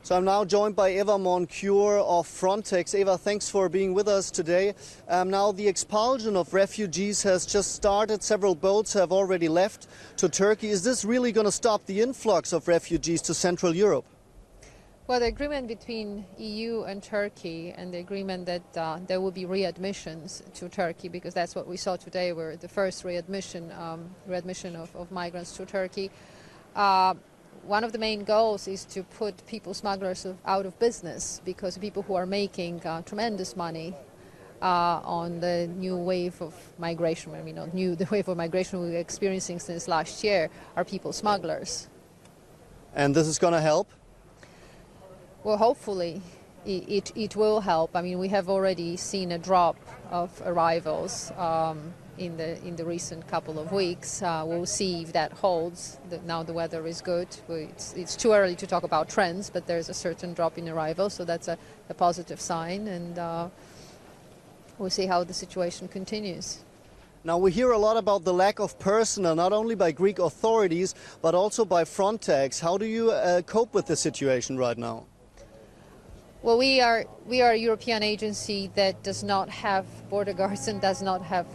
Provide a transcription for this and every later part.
So I'm now joined by Ewa Moncure of Frontex. Ewa, thanks for being with us today. Now the expulsion of refugees has just started. Several boats have already left to Turkey. Is this really going to stop the influx of refugees to Central Europe? Well, the agreement between EU and Turkey and the agreement that there will be readmissions to Turkey, because that's what we saw today, were the first readmission of migrants to Turkey. One of the main goals is to put people smugglers out of business, because people who are making tremendous money on the new wave of migration, I mean not new, the wave of migration we're experiencing since last year, are people smugglers. And this is going to help? Well, hopefully it will help. I mean, we have already seen a drop of arrivals in the recent couple of weeks. We'll see if that holds. Now the weather is good. It's too early to talk about trends, but there's a certain drop in arrivals, so that's a positive sign, and we'll see how the situation continues. Now, we hear a lot about the lack of personnel, not only by Greek authorities, but also by Frontex. How do you cope with the situation right now? Well, we are a European agency that does not have border guards and does not have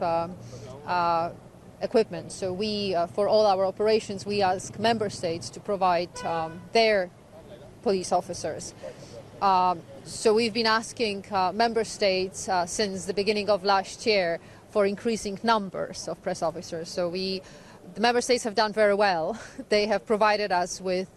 equipment. So we, for all our operations, we ask member states to provide their police officers. So we've been asking member states since the beginning of last year for increasing numbers of press officers. So the member states have done very well. They have provided us with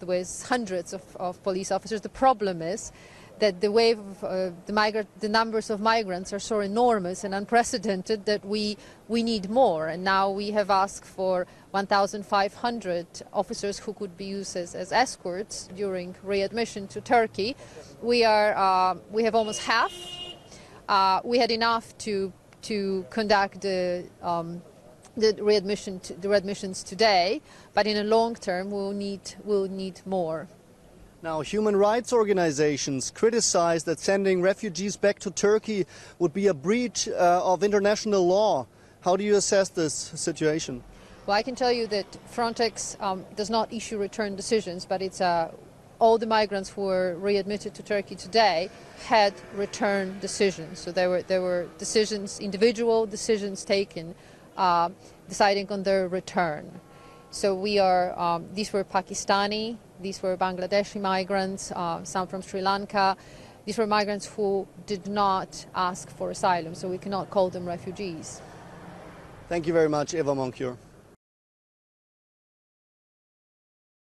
hundreds of police officers. The problem is that the wave of the numbers of migrants are so enormous and unprecedented that we need more. And now we have asked for 1,500 officers who could be used as escorts during readmission to Turkey. We have almost half. We had enough to conduct the readmissions today, but in the long term we'll need more. Now, human rights organizations criticize that sending refugees back to Turkey would be a breach of international law. How do you assess this situation? Well, I can tell you that Frontex does not issue return decisions, but it's all the migrants who were readmitted to Turkey today had return decisions. So there were decisions, individual decisions taken, deciding on their return. So these were Pakistani, these were Bangladeshi migrants, some from Sri Lanka. These were migrants who did not ask for asylum, so we cannot call them refugees. Thank you very much, Ewa Moncure.